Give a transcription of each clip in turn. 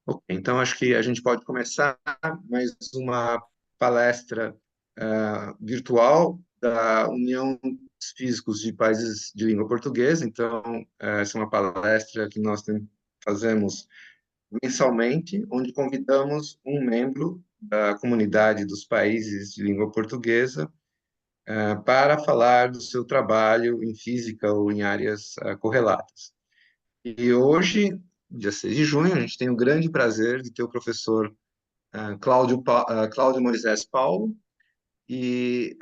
Ok, então acho que a gente pode começar mais uma palestra virtual da União dos Físicos de Países de Língua Portuguesa. Então, essa é uma palestra que nós fazemos mensalmente, onde convidamos um membro da comunidade dos países de língua portuguesa para falar do seu trabalho em física ou em áreas correlatas. E hoje, dia 6 de junho, a gente tem o grande prazer de ter o professor Cláudio Moisés Paulo, e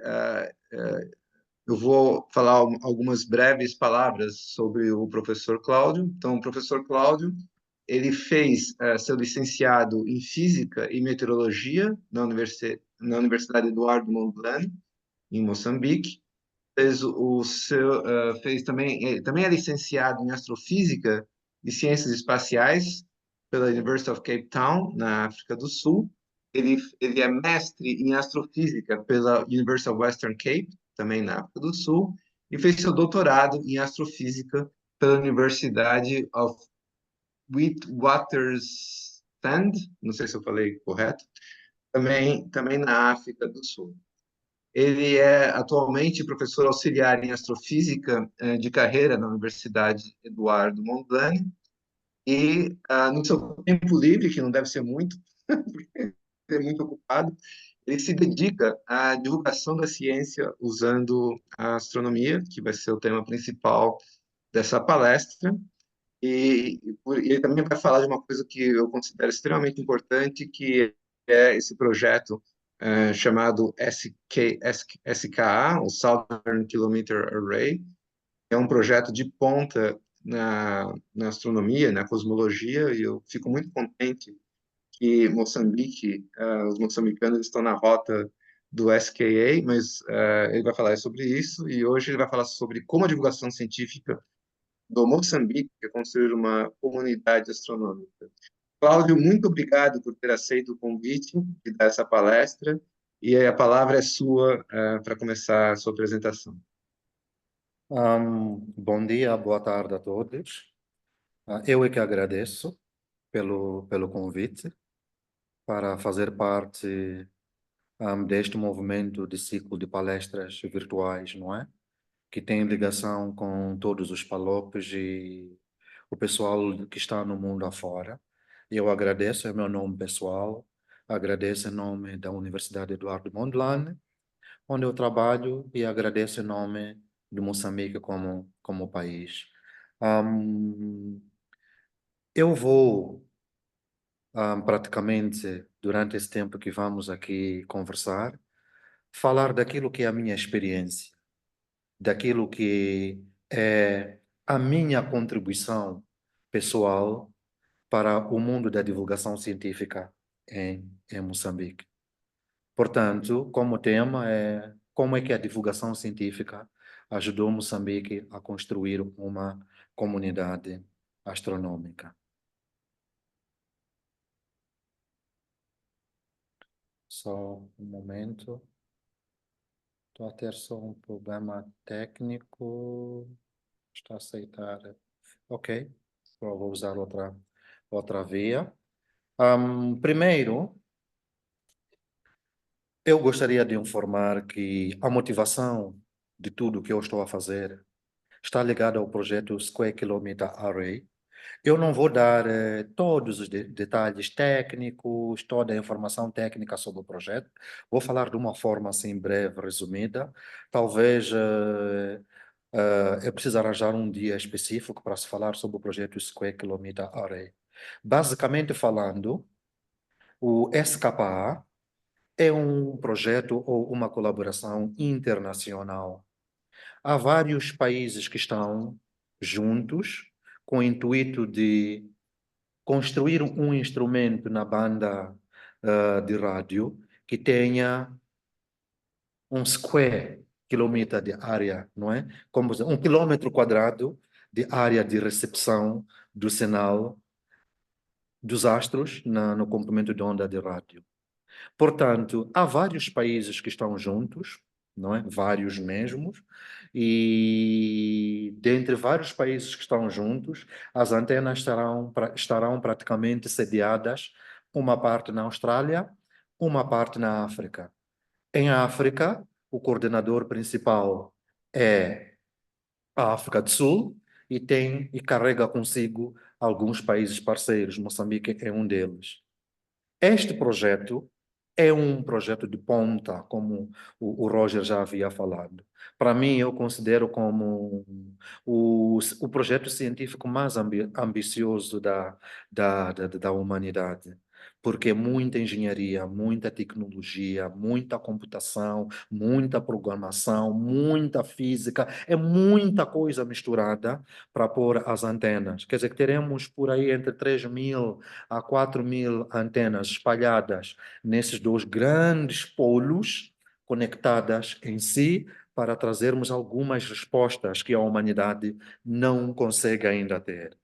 eu vou falar algumas breves palavras sobre o professor Cláudio. Então, o professor Cláudio, ele fez seu licenciado em Física e Meteorologia na Universidade Eduardo Mondlane, em Moçambique. Fez também é licenciado em Astrofísica e Ciências Espaciais pela University of Cape Town, na África do Sul. Ele é mestre em Astrofísica pela University of Western Cape, também na África do Sul, e fez seu doutorado em Astrofísica pela Universidade of Witwatersrand, não sei se eu falei correto, também na África do Sul. Ele é atualmente professor auxiliar em astrofísica de carreira na Universidade Eduardo Mondlane e no seu tempo livre, que não deve ser muito, porque ele é muito ocupado, ele se dedica à divulgação da ciência usando a astronomia, que vai ser o tema principal dessa palestra. E ele também vai falar de uma coisa que eu considero extremamente importante, que é esse projeto chamado SKA, o Southern Kilometer Array. É um projeto de ponta na astronomia, na cosmologia, e eu fico muito contente que Moçambique, os moçambicanos estão na rota do SKA, mas ele vai falar sobre isso, e hoje ele vai falar sobre como a divulgação científica do Moçambique é construir uma comunidade astronômica. Cláudio, muito obrigado por ter aceito o convite de dar essa palestra, e a palavra é sua para começar a sua apresentação. Bom dia, boa tarde a todos. Eu é que agradeço pelo convite para fazer parte deste movimento de ciclo de palestras virtuais, não é? Que tem ligação com todos os palopes e o pessoal que está no mundo afora. Eu agradeço, é meu nome pessoal, agradeço em nome da Universidade Eduardo Mondlane, onde eu trabalho, e agradeço em nome de Moçambique como país. Ahm, eu vou, praticamente, durante esse tempo que vamos aqui conversar, falar daquilo que é a minha experiência, daquilo que é a minha contribuição pessoal para o mundo da divulgação científica em Moçambique. Portanto, como tema é como é que a divulgação científica ajudou Moçambique a construir uma comunidade astronômica. Só um momento. Estou a ter só um problema técnico. Está a aceitar. Ok. Vou usar outra via. Primeiro, eu gostaria de informar que a motivação de tudo que eu estou a fazer está ligada ao projeto Square Kilometer Array. Eu não vou dar todos os detalhes técnicos, toda a informação técnica sobre o projeto. Vou falar de uma forma assim breve, resumida. Talvez eu precise arranjar um dia específico para se falar sobre o projeto Square Kilometer Array. Basicamente falando, o SKA é um projeto ou uma colaboração internacional. Há vários países que estão juntos com o intuito de construir um instrumento na banda de rádio que tenha um square quilômetro de área, não é? Como 1 quilômetro quadrado de área de recepção do sinal dos astros no comprimento de onda de rádio. Portanto, há vários países que estão juntos não é? Vários mesmos, e dentre vários países que estão juntos, as antenas estarão praticamente sediadas, uma parte na Austrália, uma parte na África. Em África, o coordenador principal é a África do Sul e carrega consigo alguns países parceiros. Moçambique é um deles. Este projeto é um projeto de ponta, como o Roger já havia falado. Para mim, eu considero como o projeto científico mais ambicioso da humanidade, porque é muita engenharia, muita tecnologia, muita computação, muita programação, muita física, é muita coisa misturada para pôr as antenas. Quer dizer, que teremos por aí entre 3.000 a 4.000 antenas espalhadas nesses dois grandes polos, conectadas em si, para trazermos algumas respostas que a humanidade não consegue ainda ter.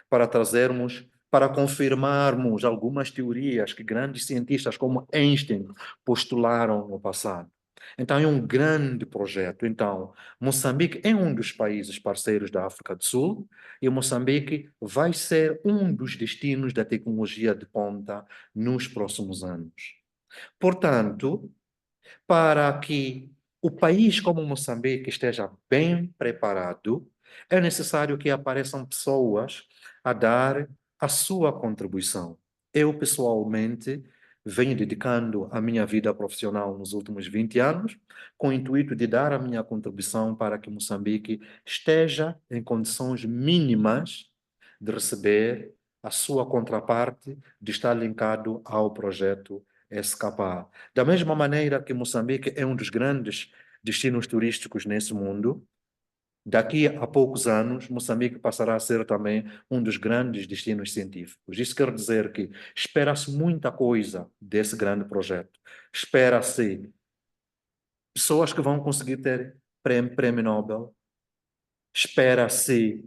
Para trazermos, para confirmarmos algumas teorias que grandes cientistas como Einstein postularam no passado. Então, é um grande projeto. Então, Moçambique é um dos países parceiros da África do Sul e Moçambique vai ser um dos destinos da tecnologia de ponta nos próximos anos. Portanto, para que o país como Moçambique esteja bem preparado, é necessário que apareçam pessoas a dar a sua contribuição. Eu, pessoalmente, venho dedicando a minha vida profissional nos últimos 20 anos com o intuito de dar a minha contribuição para que Moçambique esteja em condições mínimas de receber a sua contraparte, de estar linkado ao projeto SKA. Da mesma maneira que Moçambique é um dos grandes destinos turísticos nesse mundo, daqui a poucos anos, Moçambique passará a ser também um dos grandes destinos científicos. Isso quer dizer que espera-se muita coisa desse grande projeto. Espera-se pessoas que vão conseguir ter prêmio Nobel, espera-se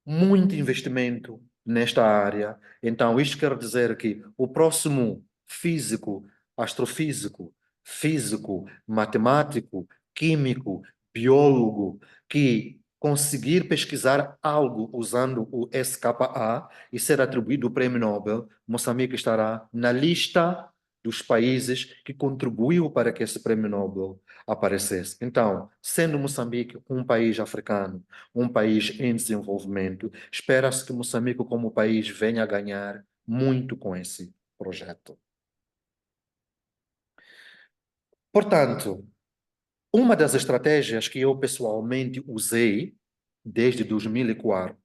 muito investimento nesta área. Então, isto quer dizer que o próximo físico, astrofísico, físico, matemático, químico, biólogo que conseguir pesquisar algo usando o SKA e ser atribuído o prêmio Nobel, Moçambique estará na lista dos países que contribuiu para que esse prêmio Nobel aparecesse. Então, sendo Moçambique um país africano, um país em desenvolvimento, espera-se que Moçambique, como país, venha a ganhar muito com esse projeto. Portanto, uma das estratégias que eu pessoalmente usei desde 2004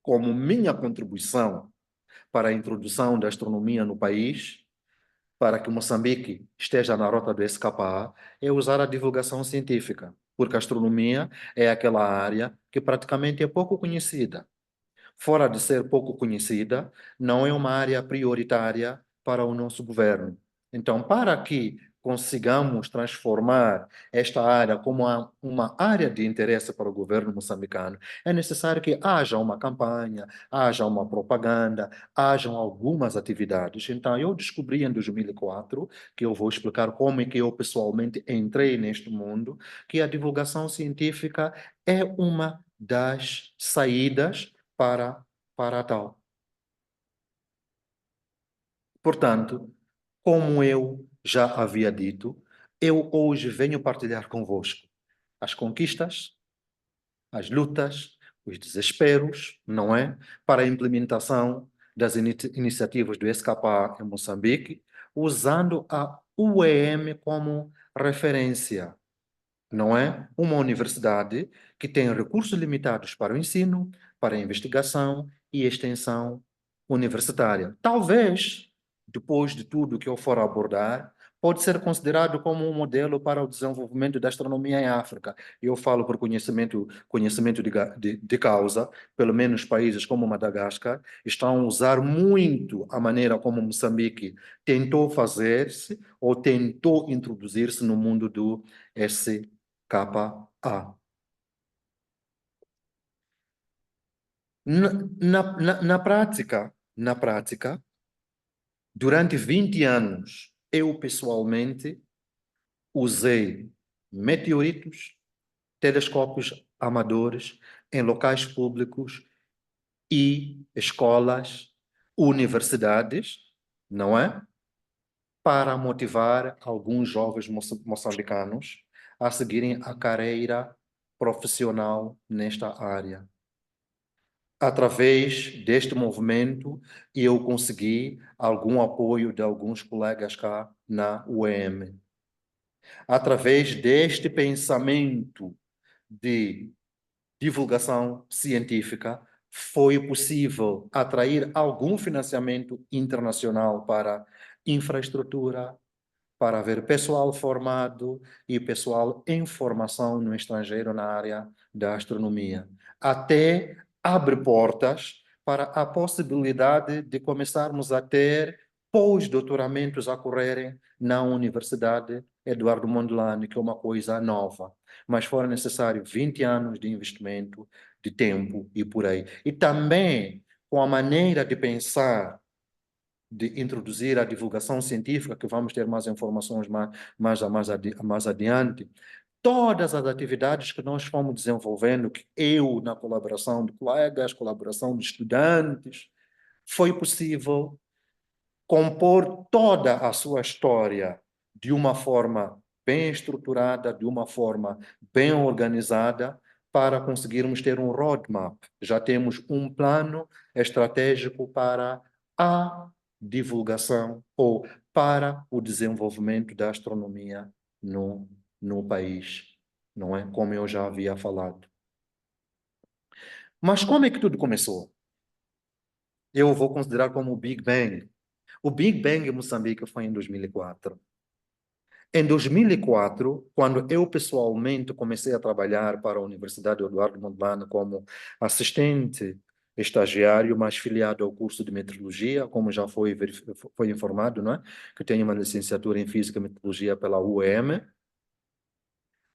como minha contribuição para a introdução da astronomia no país, para que Moçambique esteja na rota do SKA, é usar a divulgação científica, porque a astronomia é aquela área que praticamente é pouco conhecida. Fora de ser pouco conhecida, não é uma área prioritária para o nosso governo. Então, para que consigamos transformar esta área como uma área de interesse para o governo moçambicano, é necessário que haja uma campanha, haja uma propaganda, hajam algumas atividades. Então, eu descobri em 2004, que eu vou explicar como é que eu pessoalmente entrei neste mundo, que a divulgação científica é uma das saídas para tal. Portanto, como eu já havia dito, eu hoje venho partilhar convosco as conquistas, as lutas, os desesperos, não é? Para a implementação das iniciativas do SKA em Moçambique, usando a UEM como referência, não é? Uma universidade que tem recursos limitados para o ensino, para a investigação e extensão universitária. Talvez, depois de tudo que eu for abordar, pode ser considerado como um modelo para o desenvolvimento da astronomia em África. Eu falo por conhecimento de causa, pelo menos países como Madagascar estão a usar muito a maneira como Moçambique tentou fazer-se ou tentou introduzir-se no mundo do SKA. Na prática, durante 20 anos, eu pessoalmente usei meteoritos, telescópios amadores em locais públicos e escolas, universidades, não é? Para motivar alguns jovens moçambicanos a seguirem a carreira profissional nesta área. Através deste movimento, eu consegui algum apoio de alguns colegas cá na UEM. Através deste pensamento de divulgação científica, foi possível atrair algum financiamento internacional para infraestrutura, para haver pessoal formado e pessoal em formação no estrangeiro na área da astronomia. Até abre portas para a possibilidade de começarmos a ter pós-doutoramentos a ocorrerem na Universidade Eduardo Mondlane, que é uma coisa nova. Mas foram necessários 20 anos de investimento, de tempo e por aí. E também com a maneira de pensar de introduzir a divulgação científica, que vamos ter mais informações mais adiante, todas as atividades que nós fomos desenvolvendo, que eu, na colaboração de colegas, colaboração de estudantes, foi possível compor toda a sua história de uma forma bem estruturada, de uma forma bem organizada, para conseguirmos ter um roadmap. Já temos um plano estratégico para a divulgação ou para o desenvolvimento da astronomia no país, não é? Como eu já havia falado. Mas como é que tudo começou? Eu vou considerar como o Big Bang. O Big Bang em Moçambique foi em 2004. Em 2004, quando eu pessoalmente comecei a trabalhar para a Universidade Eduardo Mondlane como assistente estagiário, mas filiado ao curso de meteorologia, como já foi informado, não é? Que tenho uma licenciatura em Física e Meteorologia pela UEM.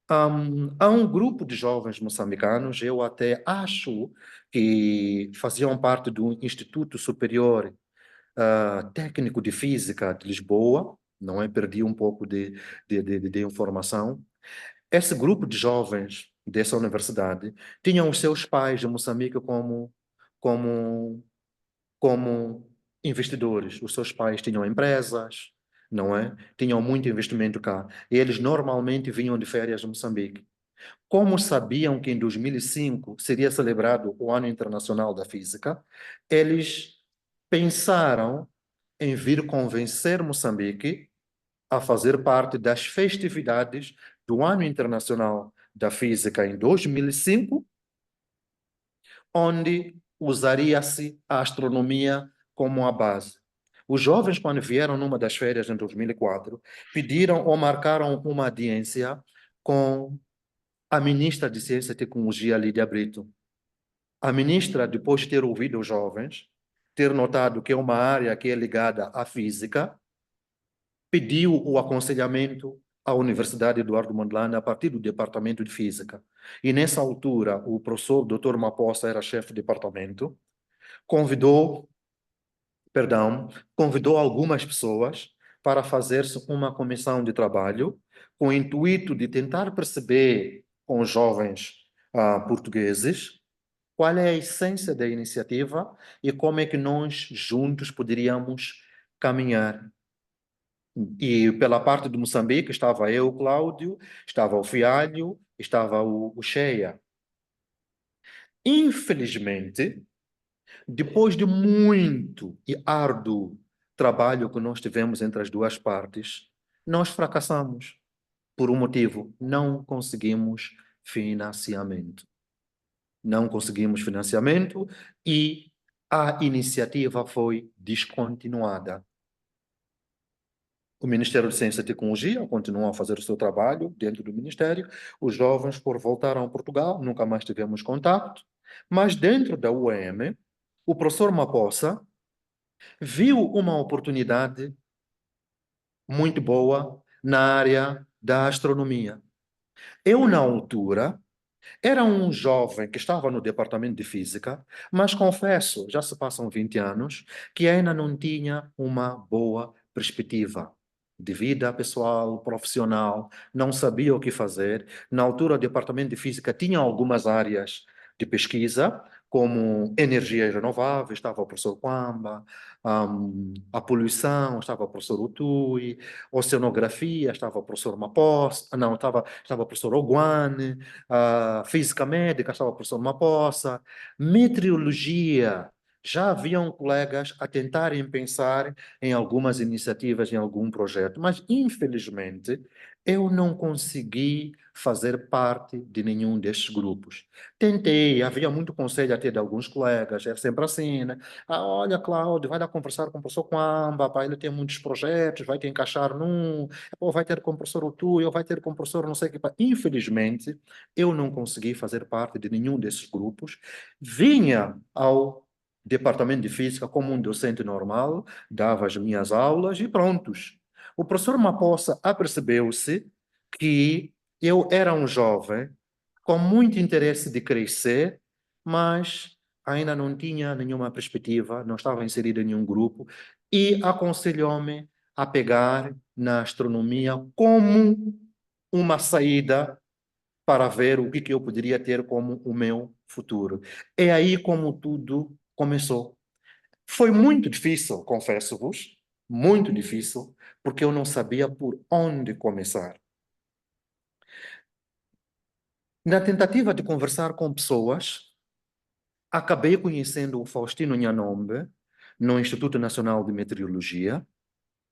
Há um grupo de jovens moçambicanos, eu até acho que faziam parte do Instituto Superior Técnico de Física de Lisboa, não é? Perdi um pouco de informação. Esse grupo de jovens dessa universidade tinham os seus pais de Moçambique como, como investidores. Os seus pais tinham empresas, não é? Tinham muito investimento cá. E eles normalmente vinham de férias de Moçambique. Como sabiam que em 2005 seria celebrado o Ano Internacional da Física, eles pensaram em vir convencer Moçambique a fazer parte das festividades do Ano Internacional da Física em 2005, onde usaria-se a astronomia como a base. Os jovens, quando vieram numa das férias em 2004, pediram ou marcaram uma audiência com a ministra de Ciência e Tecnologia, Lídia Brito. A ministra, depois de ter ouvido os jovens, ter notado que é uma área que é ligada à física, pediu o aconselhamento à Universidade Eduardo Mondlane a partir do Departamento de Física. E nessa altura, o professor Dr. Mapossa era chefe de departamento, convidou, convidou algumas pessoas para fazer-se uma comissão de trabalho com o intuito de tentar perceber com os jovens portugueses qual é a essência da iniciativa e como é que nós juntos poderíamos caminhar. E pela parte de Moçambique estava eu, Cláudio, estava o Fialho, estava o Cheia. Infelizmente, depois de muito e árduo trabalho que nós tivemos entre as duas partes, nós fracassamos. Por um motivo, não conseguimos financiamento. Não conseguimos financiamento e a iniciativa foi descontinuada. O Ministério de Ciência e Tecnologia continua a fazer o seu trabalho dentro do Ministério. Os jovens, por voltaram a Portugal, nunca mais tivemos contato. Mas dentro da UEM, o professor Mapossa viu uma oportunidade muito boa na área da astronomia. Eu, na altura, era um jovem que estava no departamento de física, mas confesso, já se passam 20 anos, que ainda não tinha uma boa perspectiva. de vida pessoal, profissional, não sabia o que fazer. Na altura, o departamento de física tinha algumas áreas de pesquisa, como energias renováveis, estava o professor Quamba, a poluição, estava o professor Utui, oceanografia, estava o professor Mapossa, não, estava o professor Oguane, física médica, estava o professor Mapossa, meteorologia, já haviam colegas a tentarem pensar em algumas iniciativas, em algum projeto, mas infelizmente eu não consegui fazer parte de nenhum destes grupos. Tentei, havia muito conselho até de alguns colegas, é sempre assim, né? Olha, Cláudio, vai lá conversar com o professor Quamba, pá, ele tem muitos projetos, vai te encaixar num, ou vai ter com o professor Otu, ou vai ter com o professor não sei o que. Pá. Infelizmente, eu não consegui fazer parte de nenhum desses grupos. Vinha ao departamento de física como um docente normal, dava as minhas aulas e prontos. O professor Mapossa apercebeu-se que eu era um jovem com muito interesse de crescer, mas ainda não tinha nenhuma perspectiva, não estava inserido em nenhum grupo, e aconselhou-me a pegar na astronomia como uma saída para ver o que eu poderia ter como o meu futuro. É aí como tudo começou. Foi muito difícil, confesso-vos, muito difícil, porque eu não sabia por onde começar. Na tentativa de conversar com pessoas, acabei conhecendo o Faustino Nhanombe no Instituto Nacional de Meteorologia,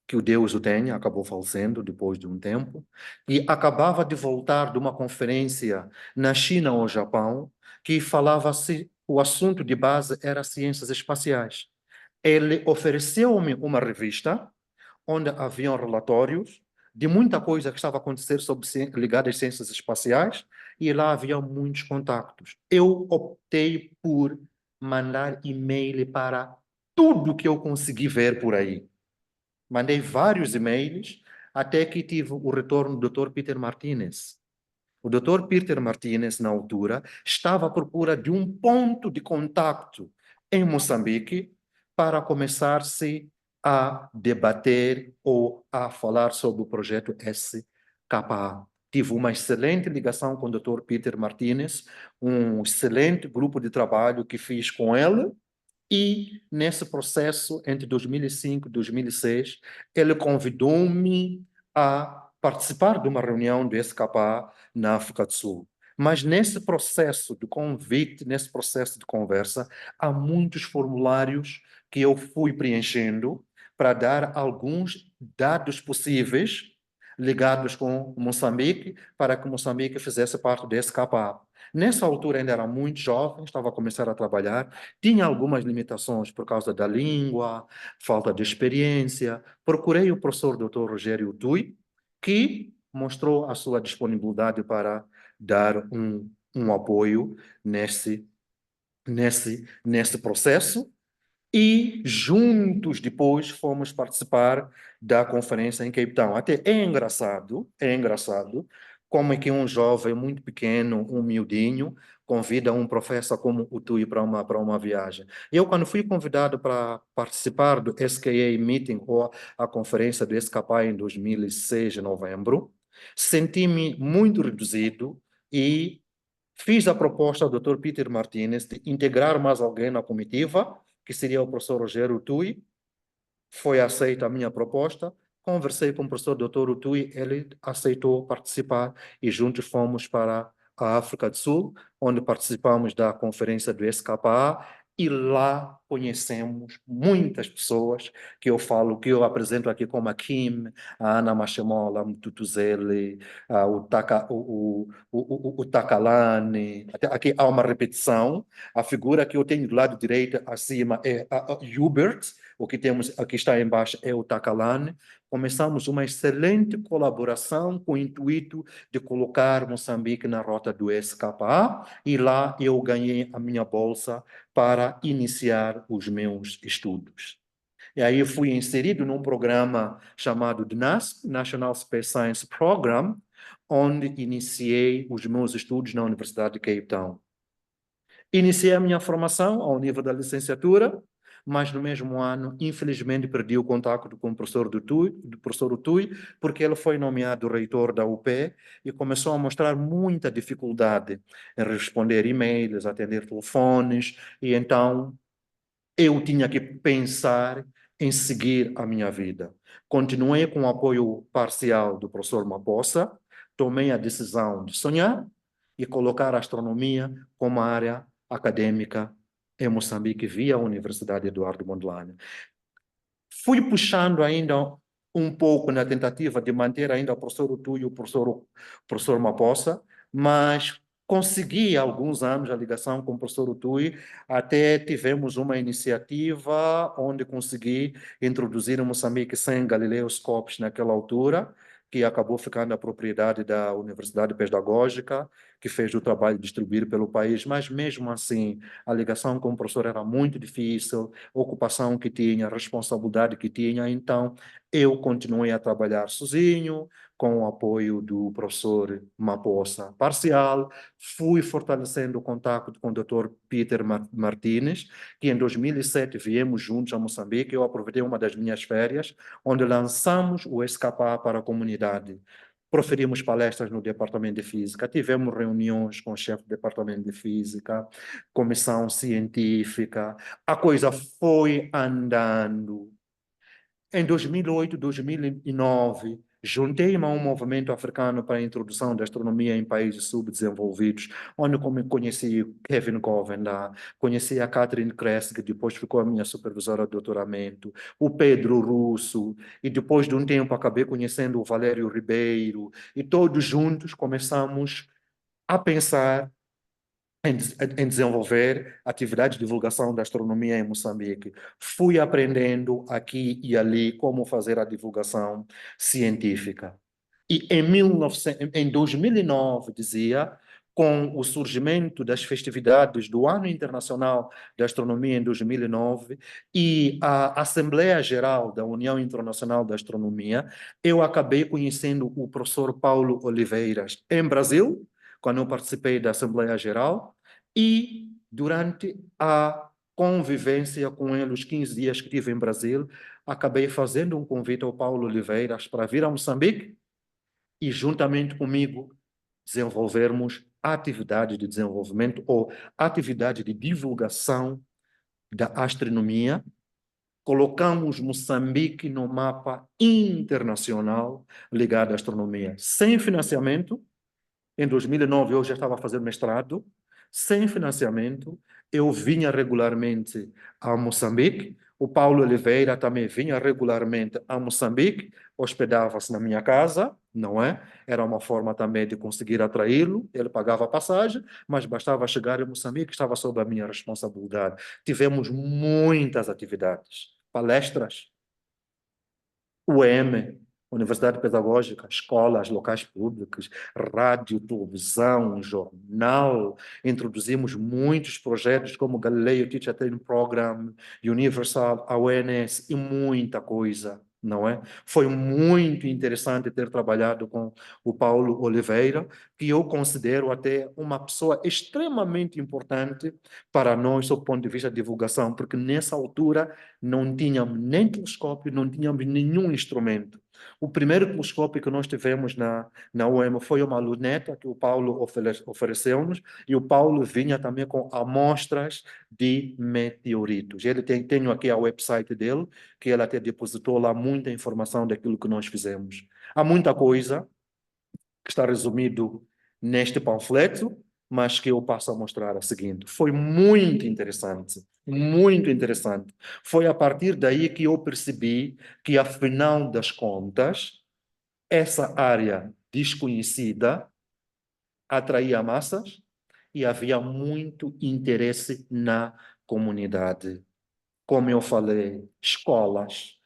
que o Deus o tenha, acabou falecendo depois de um tempo, e acabava de voltar de uma conferência na China ou Japão, que falava-se, o assunto de base era ciências espaciais. Ele ofereceu-me uma revista onde haviam relatórios de muita coisa que estava a acontecer ligada às ciências espaciais, e lá havia muitos contactos. Eu optei por mandar e-mail para tudo que eu consegui ver por aí. Mandei vários e-mails até que tive o retorno do Dr. Peter Martinez. O Dr. Peter Martinez, na altura, estava à procura de um ponto de contacto em Moçambique para começar-se a debater ou a falar sobre o projeto SKA. Tive uma excelente ligação com o Dr. Peter Martinez, um excelente grupo de trabalho que fiz com ele, e nesse processo, entre 2005 e 2006, ele convidou-me a participar de uma reunião do SKA na África do Sul. Mas nesse processo de convite, nesse processo de conversa, há muitos formulários que eu fui preenchendo para dar alguns dados possíveis ligados com Moçambique, para que Moçambique fizesse parte do SKA. Nessa altura ainda era muito jovem, estava a começar a trabalhar, tinha algumas limitações por causa da língua, falta de experiência. Procurei o professor Dr. Rogério Tui, que mostrou a sua disponibilidade para dar um apoio nesse processo, e juntos depois fomos participar da conferência em Cape Town. Até é engraçado como é que um jovem muito pequeno, um miudinho, convida um professor como o Tui para uma viagem. Eu, quando fui convidado para participar do SKA Meeting, ou a conferência do SKA em 2006, em novembro, senti-me muito reduzido e fiz a proposta ao Dr. Peter Martinez de integrar mais alguém na comitiva, que seria o professor Rogério Tui. Foi aceita a minha proposta. Conversei com o professor Dr. Tui, ele aceitou participar e juntos fomos para a África do Sul, onde participamos da conferência do SKA, e lá conhecemos muitas pessoas que eu falo, que eu apresento aqui, como a Kim, a Ana Machemola, Mtutuzele, o Takalani. Aqui há uma repetição. A figura que eu tenho do lado direito acima é a Hubert, o que temos aqui está embaixo é o Takalani. Começamos uma excelente colaboração com o intuito de colocar Moçambique na rota do SKA, e lá eu ganhei a minha bolsa para iniciar os meus estudos. E aí fui inserido num programa chamado DNASP, National Space Science Program, onde iniciei os meus estudos na Universidade de Cape Town. Iniciei a minha formação ao nível da licenciatura, mas no mesmo ano, infelizmente, perdi o contato com o professor do professor Utui, porque ele foi nomeado reitor da UP e começou a mostrar muita dificuldade em responder e-mails, atender telefones, e então eu tinha que pensar em seguir a minha vida. Continuei com o apoio parcial do professor Mapossa, tomei a decisão de sonhar e colocar a astronomia como área acadêmica em Moçambique via a Universidade Eduardo Mondlane. Fui puxando ainda um pouco na tentativa de manter ainda o professor Utu e o professor Mapossa, mas consegui há alguns anos a ligação com o professor Utui, até tivemos uma iniciativa onde consegui introduzir em Moçambique 100 Galileoscopes naquela altura, que acabou ficando a propriedade da Universidade Pedagógica, que fez o trabalho de distribuir pelo país, mas mesmo assim a ligação com o professor era muito difícil, a ocupação que tinha, a responsabilidade que tinha, então eu continuei a trabalhar sozinho, com o apoio do professor Mapossa parcial, fui fortalecendo o contato com o Dr. Peter Martínez, que em 2007 viemos juntos a Moçambique, eu aproveitei uma das minhas férias, onde lançamos o Escapar para a comunidade. Proferimos palestras no Departamento de Física, tivemos reuniões com o chefe do Departamento de Física, comissão científica, a coisa foi andando. Em 2008, 2009, juntei-me a um movimento africano para a introdução da astronomia em países subdesenvolvidos, onde conheci Kevin Coven lá, conheci a Catherine Kress, que depois ficou a minha supervisora de doutoramento, o Pedro Russo, e depois de um tempo acabei conhecendo o Valério Ribeiro, e todos juntos começamos a pensar em desenvolver atividade de divulgação da astronomia em Moçambique. Fui aprendendo aqui e ali como fazer a divulgação científica. E em 2009, dizia, com o surgimento das festividades do Ano Internacional da Astronomia em 2009 e a Assembleia Geral da União Internacional da Astronomia, eu acabei conhecendo o professor Paulo Oliveiras em Brasil, quando eu participei da Assembleia Geral, e durante a convivência com ele, os 15 dias que tive em Brasil, acabei fazendo um convite ao Paulo Oliveiras para vir a Moçambique e, juntamente comigo, desenvolvermos atividade de desenvolvimento ou atividade de divulgação da astronomia. Colocamos Moçambique no mapa internacional ligado à astronomia, sem financiamento. Em 2009, eu já estava fazendo mestrado, sem financiamento. Eu vinha regularmente a Moçambique. O Paulo Oliveira também vinha regularmente a Moçambique, hospedava-se na minha casa, não é? Era uma forma também de conseguir atraí-lo. Ele pagava a passagem, mas bastava chegar em Moçambique, estava sob a minha responsabilidade. Tivemos muitas atividades, palestras, UEM, Universidade Pedagógica, escolas, locais públicos, rádio, televisão, jornal. Introduzimos muitos projetos como Galileo Teacher Training Program, Universal Awareness e muita coisa, não é? Foi muito interessante ter trabalhado com o Paulo Oliveira, que eu considero até uma pessoa extremamente importante para nós, sob o ponto de vista de divulgação, porque nessa altura não tínhamos nem telescópio, não tínhamos nenhum instrumento. O primeiro telescópio que nós tivemos na UEM foi uma luneta que o Paulo ofereceu-nos, e o Paulo vinha também com amostras de meteoritos. Tenho aqui a website dele, que ele até depositou lá muita informação daquilo que nós fizemos. Há muita coisa que está resumido neste panfleto, mas que eu passo a mostrar a seguinte. Foi muito interessante, muito interessante. Foi a partir daí que eu percebi que, afinal das contas, essa área desconhecida atraía massas e havia muito interesse na comunidade. Como eu falei, escolas,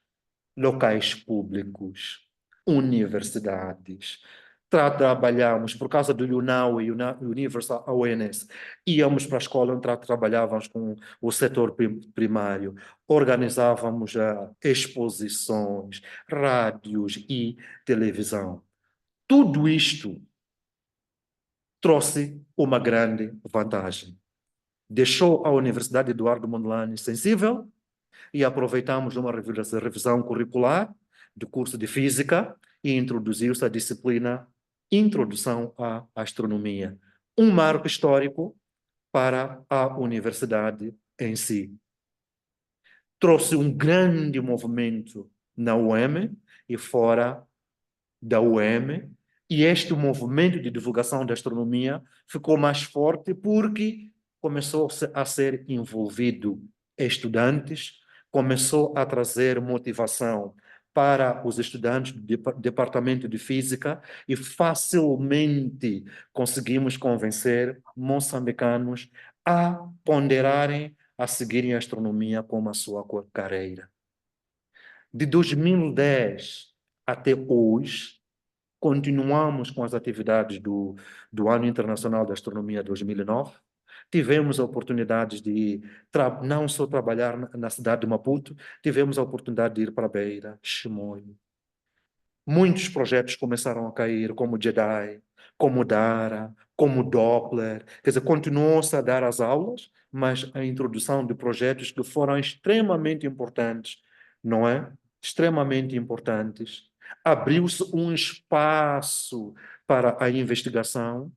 locais públicos, universidades. Trabalhamos, por causa do UNAW, Universal Awareness, íamos para a escola onde trabalhávamos com o setor primário, organizávamos exposições, rádios e televisão. Tudo isto trouxe uma grande vantagem. Deixou a Universidade Eduardo Mondlane sensível, e aproveitamos uma revisão curricular do curso de Física e introduziu-se a disciplina Introdução à Astronomia, um marco histórico para a universidade em si. Trouxe um grande movimento na UEM e fora da UEM, e este movimento de divulgação da astronomia ficou mais forte porque começou a ser envolvido estudantes, começou a trazer motivação para os estudantes do departamento de física e facilmente conseguimos convencer moçambicanos a ponderarem a seguirem a astronomia como a sua carreira. De 2010 até hoje, continuamos com as atividades do Ano Internacional da Astronomia 2009. Tivemos a oportunidade de não só trabalhar na cidade de Maputo, tivemos a oportunidade de ir para Beira, Chimoio. Muitos projetos começaram a cair, como Jedi, como Dara, como Doppler. Quer dizer, continuou-se a dar as aulas, mas a introdução de projetos que foram extremamente importantes, não é? Extremamente importantes. Abriu-se um espaço para a investigação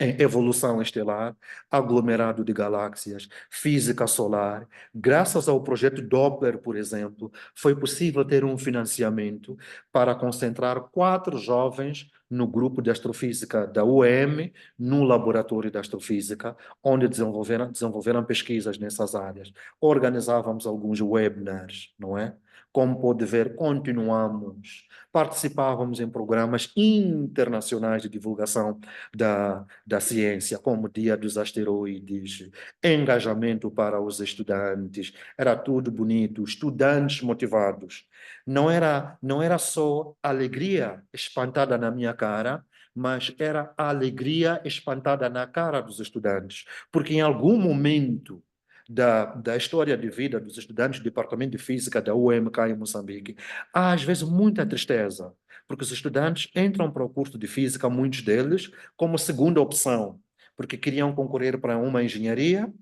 em evolução estelar, aglomerado de galáxias, física solar. Graças ao projeto Doppler, por exemplo, foi possível ter um financiamento para concentrar 4 jovens no grupo de astrofísica da UEM, no laboratório de astrofísica, onde desenvolveram pesquisas nessas áreas. Organizávamos alguns webinars, não é? Como pode ver, continuamos. Participávamos em programas internacionais de divulgação da ciência, como Dia dos Asteroides, engajamento para os estudantes, era tudo bonito, estudantes motivados. Não era só alegria espantada na minha cara, mas era a alegria espantada na cara dos estudantes, porque em algum momento da história de vida dos estudantes do Departamento de Física da UMK em Moçambique, há às vezes muita tristeza, porque os estudantes entram para o curso de Física, muitos deles, como segunda opção, porque queriam concorrer para uma engenharia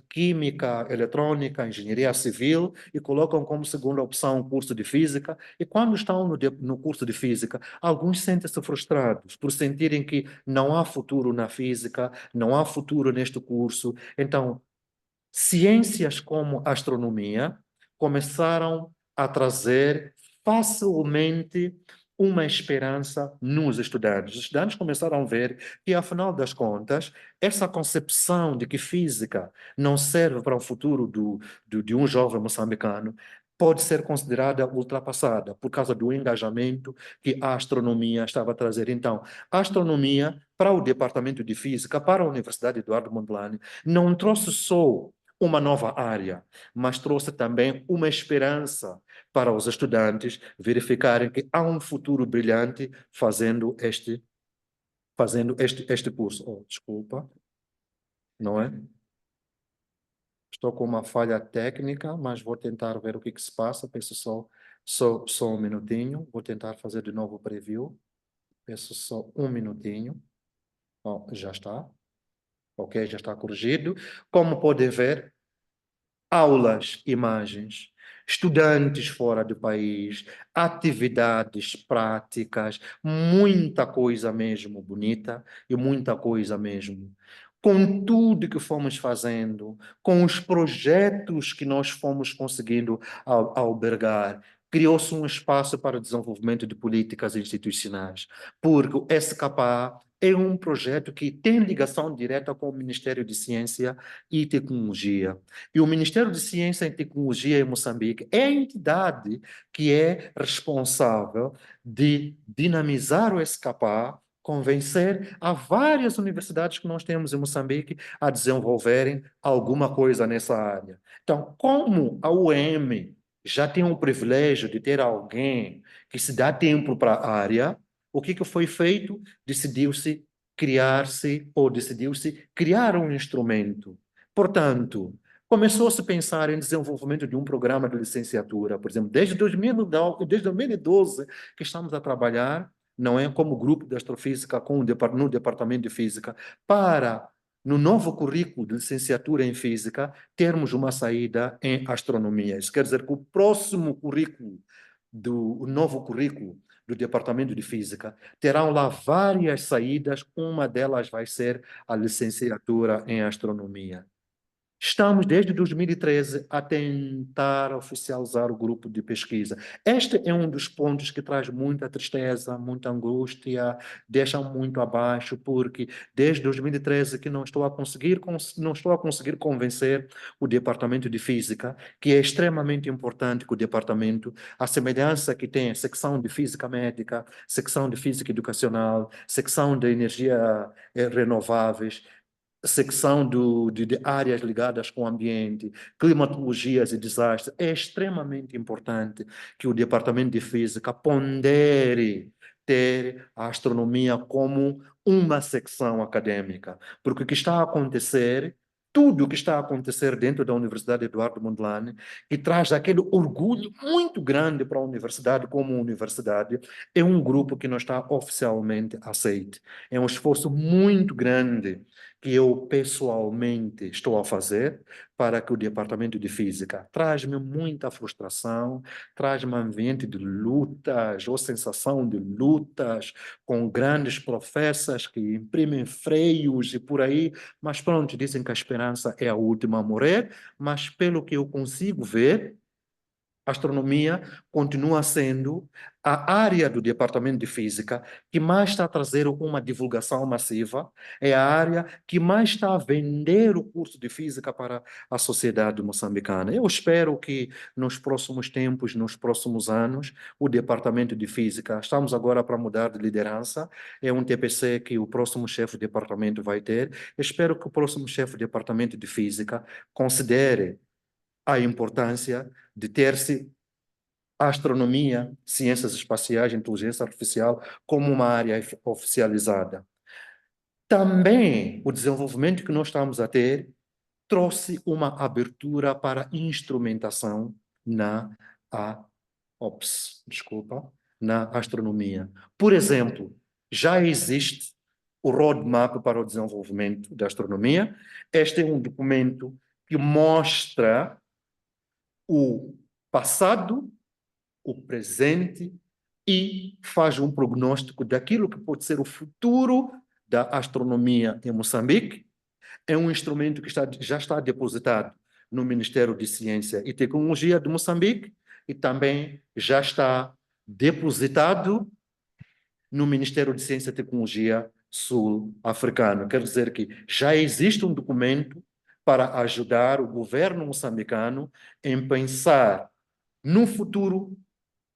química, eletrônica, engenharia civil, e colocam como segunda opção o curso de Física, e quando estão no curso de Física, alguns sentem-se frustrados por sentirem que não há futuro na Física, não há futuro neste curso. Então, ciências como a astronomia começaram a trazer facilmente uma esperança nos estudantes. Os estudantes começaram a ver que, afinal das contas, essa concepção de que física não serve para o futuro de um jovem moçambicano pode ser considerada ultrapassada por causa do engajamento que a astronomia estava a trazer. Então, a astronomia, para o Departamento de Física, para a Universidade Eduardo Mondlane, não trouxe só uma nova área, mas trouxe também uma esperança para os estudantes verificarem que há um futuro brilhante fazendo este curso. Oh, desculpa, não é? Estou com uma falha técnica, mas vou tentar ver o que se passa. Peço só um minutinho. Vou tentar fazer de novo o preview. Peço só um minutinho. Bom, já está. Ok, já está corrigido. Como podem ver, aulas, imagens, estudantes fora do país, atividades práticas, muita coisa mesmo bonita e muita coisa mesmo. Com tudo que fomos fazendo, com os projetos que nós fomos conseguindo albergar, criou-se um espaço para o desenvolvimento de políticas institucionais, porque o SKA é um projeto que tem ligação direta com o Ministério de Ciência e Tecnologia. E o Ministério de Ciência e Tecnologia em Moçambique é a entidade que é responsável de dinamizar o SKA, convencer a várias universidades que nós temos em Moçambique a desenvolverem alguma coisa nessa área. Então, como a UEM já tem o privilégio de ter alguém que se dá tempo para a área, o que foi feito? Decidiu-se criar um instrumento. Portanto, começou-se a pensar em desenvolvimento de um programa de licenciatura, por exemplo, desde 2012 que estamos a trabalhar, não é, como grupo de astrofísica no departamento de física, para no novo currículo de licenciatura em Física, termos uma saída em Astronomia. Isso quer dizer que o próximo currículo, o novo currículo do Departamento de Física, terão lá várias saídas, uma delas vai ser a licenciatura em Astronomia. Estamos, desde 2013, a tentar oficializar o grupo de pesquisa. Este é um dos pontos que traz muita tristeza, muita angústia, deixa muito abaixo, porque desde 2013 que não estou a conseguir convencer o Departamento de Física, que é extremamente importante que o Departamento, a semelhança que tem a secção de Física Médica, secção de Física Educacional, secção de Energia Renováveis, secção de áreas ligadas com o ambiente, climatologias e desastres, é extremamente importante que o Departamento de Física pondere ter a astronomia como uma secção acadêmica, porque o que está a acontecer, tudo o que está a acontecer dentro da Universidade Eduardo Mondlane, que traz aquele orgulho muito grande para a universidade como universidade, é um grupo que não está oficialmente aceito. É um esforço muito grande que eu pessoalmente estou a fazer para que o Departamento de Física traz-me muita frustração, traz-me ambiente de lutas ou sensação de lutas com grandes professas que imprimem freios e por aí, mas pronto, dizem que a esperança é a última a morrer, mas pelo que eu consigo ver, a astronomia continua sendo a área do Departamento de Física que mais está a trazer uma divulgação massiva, é a área que mais está a vender o curso de Física para a sociedade moçambicana. Eu espero que nos próximos tempos, nos próximos anos, o Departamento de Física, estamos agora para mudar de liderança, é um TPC que o próximo chefe de departamento vai ter. Eu espero que o próximo chefe de departamento de Física considere a importância de ter-se a astronomia, ciências espaciais, inteligência artificial como uma área oficializada. Também o desenvolvimento que nós estamos a ter trouxe uma abertura para instrumentação na na astronomia. Por exemplo, já existe o roadmap para o desenvolvimento da astronomia. Este é um documento que mostra o passado, o presente e faz um prognóstico daquilo que pode ser o futuro da astronomia em Moçambique. É um instrumento que já está depositado no Ministério de Ciência e Tecnologia de Moçambique e também já está depositado no Ministério de Ciência e Tecnologia sul-africano. Quer dizer que já existe um documento para ajudar o governo moçambicano em pensar no futuro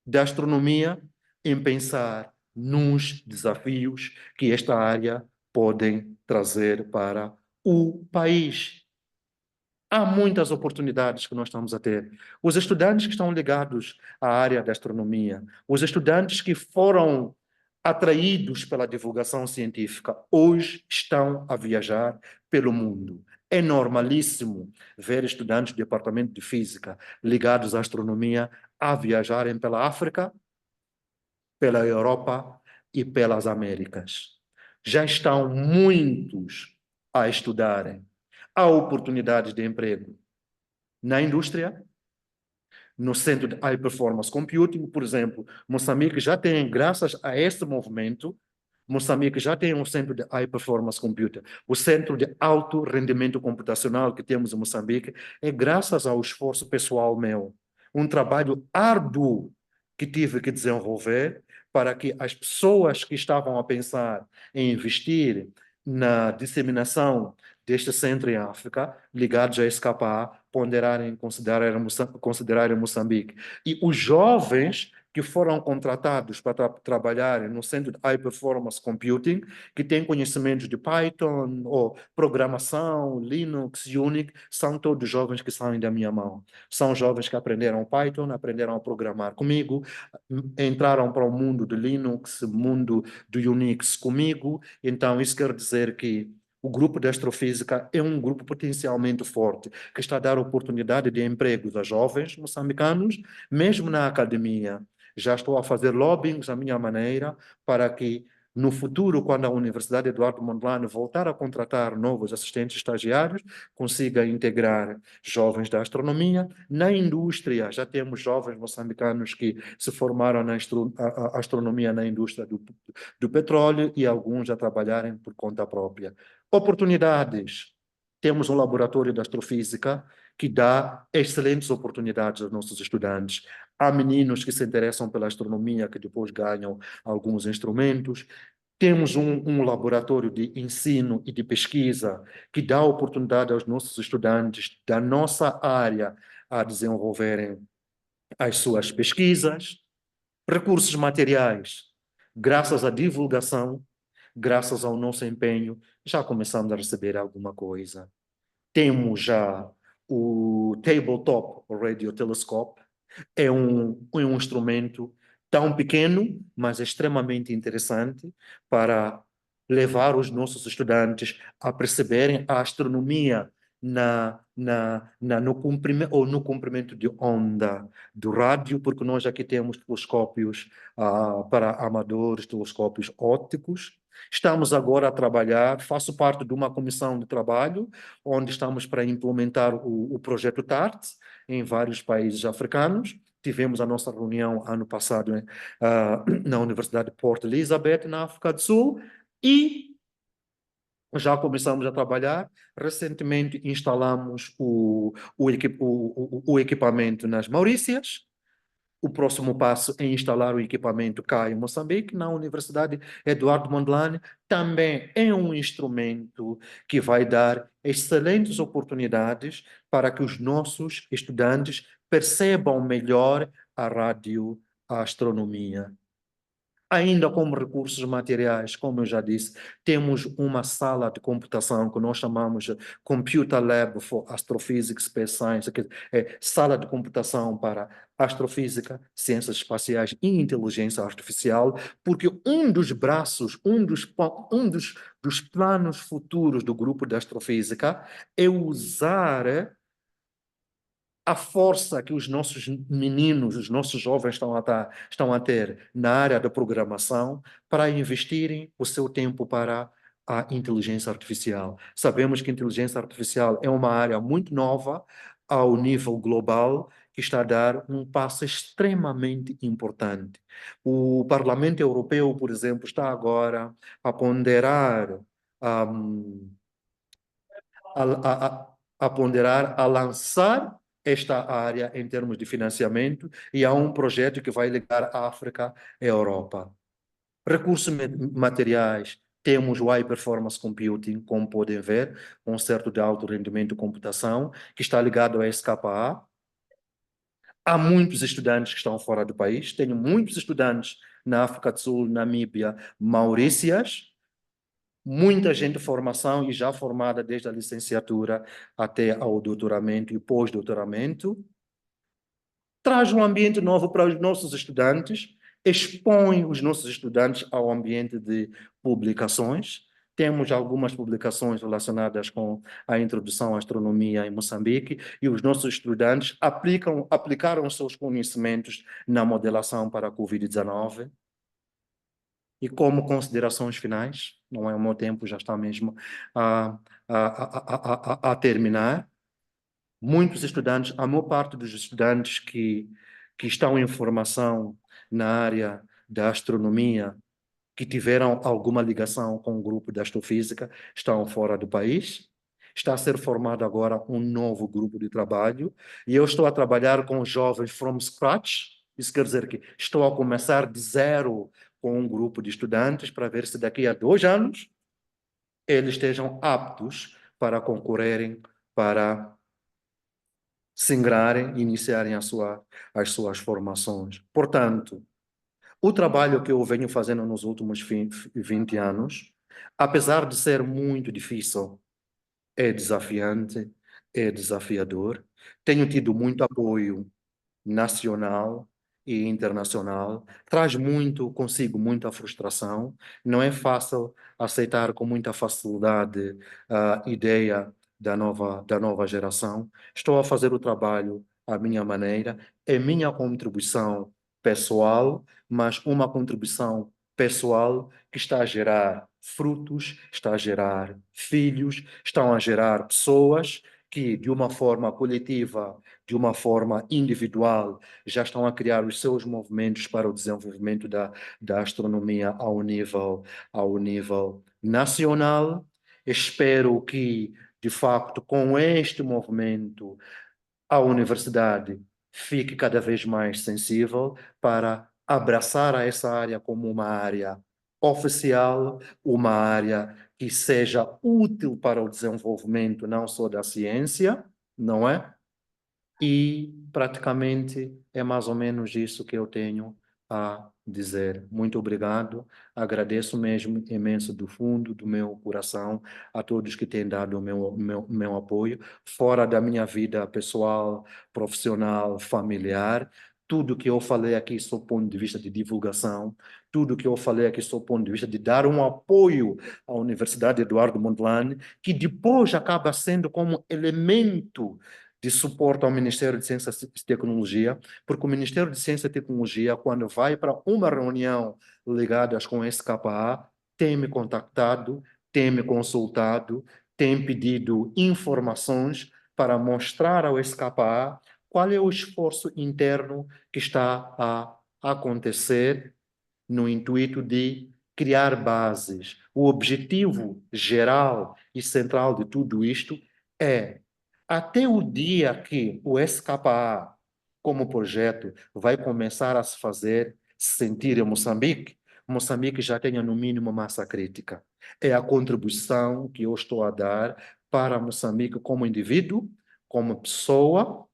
da astronomia, em pensar nos desafios que esta área podem trazer para o país. Há muitas oportunidades que nós estamos a ter. Os estudantes que estão ligados à área da astronomia, os estudantes que foram atraídos pela divulgação científica, hoje estão a viajar pelo mundo. É normalíssimo ver estudantes do departamento de física ligados à astronomia a viajarem pela África, pela Europa e pelas Américas. Já estão muitos a estudarem. Há oportunidades de emprego na indústria, no Centro de High Performance Computing, por exemplo. Moçambique já tem, graças a esse movimento, Moçambique já tem um centro de High Performance Computing. O centro de alto rendimento computacional que temos em Moçambique é graças ao esforço pessoal meu. Um trabalho árduo que tive que desenvolver para que as pessoas que estavam a pensar em investir na disseminação deste centro em África, ligados a escapar, ponderarem, considerarem Moçambique. E os jovens que foram contratados para trabalhar no Centro de High Performance Computing, que têm conhecimentos de Python, ou programação, Linux, Unix, são todos jovens que saem da minha mão. São jovens que aprenderam Python, aprenderam a programar comigo, entraram para o mundo do Linux, mundo do Unix comigo. Então, isso quer dizer que o grupo de astrofísica é um grupo potencialmente forte, que está a dar oportunidade de emprego a jovens moçambicanos, mesmo na academia. Já estou a fazer lobbying à minha maneira para que No futuro, quando a Universidade Eduardo Mondlane voltar a contratar novos assistentes estagiários, consiga integrar jovens da astronomia. Na indústria, já temos jovens moçambicanos que se formaram na astronomia na indústria do petróleo e alguns já trabalharem por conta própria. Oportunidades. Temos um laboratório de astrofísica que dá excelentes oportunidades aos nossos estudantes. Há meninos que se interessam pela astronomia, que depois ganham alguns instrumentos. Temos um laboratório de ensino e de pesquisa que dá oportunidade aos nossos estudantes da nossa área a desenvolverem as suas pesquisas. Recursos materiais, graças à divulgação, graças ao nosso empenho, já começamos a receber alguma coisa. Temos já o Tabletop Radio Telescope, é um instrumento tão pequeno, mas extremamente interessante para levar os nossos estudantes a perceberem a astronomia no comprimento de onda do rádio, porque nós aqui temos telescópios para amadores, telescópios ópticos. Estamos agora a trabalhar, faço parte de uma comissão de trabalho, onde estamos para implementar o projeto TART em vários países africanos. Tivemos a nossa reunião ano passado, né, na Universidade de Port Elizabeth, na África do Sul, e já começamos a trabalhar. Recentemente instalamos o equipamento nas Maurícias. O próximo passo é instalar o equipamento cá em Moçambique, na Universidade Eduardo Mondlane. Também é um instrumento que vai dar excelentes oportunidades para que os nossos estudantes percebam melhor a radioastronomia. Ainda como recursos materiais, como eu já disse, temos uma sala de computação que nós chamamos de Computer Lab for Astrophysics, Space Science, que é sala de computação para astrofísica, ciências espaciais e inteligência artificial, porque um dos braços, dos planos futuros do grupo de astrofísica é usar a força que os nossos meninos, os nossos jovens estão a ter na área da programação para investirem o seu tempo para a inteligência artificial. Sabemos que a inteligência artificial é uma área muito nova ao nível global, que está a dar um passo extremamente importante. O Parlamento Europeu, por exemplo, está agora a ponderar um, a lançar esta área em termos de financiamento e há um projeto que vai ligar a África à Europa. Recursos materiais, temos o High Performance Computing, como podem ver, um certo de alto rendimento de computação, que está ligado à SKA. Há muitos estudantes que estão fora do país, tenho muitos estudantes na África do Sul, Namíbia, Maurícias, muita gente de formação e já formada desde a licenciatura até ao doutoramento e pós-doutoramento. Traz um ambiente novo para os nossos estudantes, expõe os nossos estudantes ao ambiente de publicações. Temos algumas publicações relacionadas com a introdução à astronomia em Moçambique e os nossos estudantes aplicaram seus conhecimentos na modelação para a Covid-19. E como considerações finais, não é o meu tempo, já está mesmo a terminar. Muitos estudantes, a maior parte dos estudantes que estão em formação na área da astronomia, que tiveram alguma ligação com o grupo de astrofísica, estão fora do país. Está a ser formado agora um novo grupo de trabalho e eu estou a trabalhar com jovens from scratch. Isso quer dizer que estou a começar de zero com um grupo de estudantes para ver se daqui a 2 anos eles estejam aptos para concorrerem, para se ingrarem e iniciarem as suas formações. Portanto, o trabalho que eu venho fazendo nos últimos 20 anos, apesar de ser muito difícil, é desafiante, é desafiador. Tenho tido muito apoio nacional e internacional, traz consigo muita frustração. Não é fácil aceitar com muita facilidade a ideia da nova geração. Estou a fazer o trabalho à minha maneira, é minha contribuição pessoal, mas uma contribuição pessoal que está a gerar frutos, está a gerar filhos, estão a gerar pessoas que, de uma forma coletiva, de uma forma individual, já estão a criar os seus movimentos para o desenvolvimento da astronomia ao nível nacional. Espero que, de facto, com este movimento, a universidade fique cada vez mais sensível para abraçar a essa área como uma área oficial, uma área que seja útil para o desenvolvimento não só da ciência, não é? E praticamente é mais ou menos isso que eu tenho a dizer. Muito obrigado. Agradeço mesmo imenso do fundo do meu coração a todos que têm dado o meu apoio, fora da minha vida pessoal, profissional, familiar. Tudo que eu falei aqui sob o ponto de vista de divulgação, tudo que eu falei aqui sob o ponto de vista de dar um apoio à Universidade Eduardo Mondlane, que depois acaba sendo como elemento de suporte ao Ministério de Ciência e Tecnologia, porque o Ministério de Ciência e Tecnologia, quando vai para uma reunião ligada com a SKA, tem me contactado, tem me consultado, tem pedido informações para mostrar ao SKA qual é o esforço interno que está a acontecer no intuito de criar bases. O objetivo geral e central de tudo isto é até o dia que o SKA, como projeto, vai começar a se fazer sentir em Moçambique, Moçambique já tenha no mínimo massa crítica. É a contribuição que eu estou a dar para Moçambique como indivíduo, como pessoa,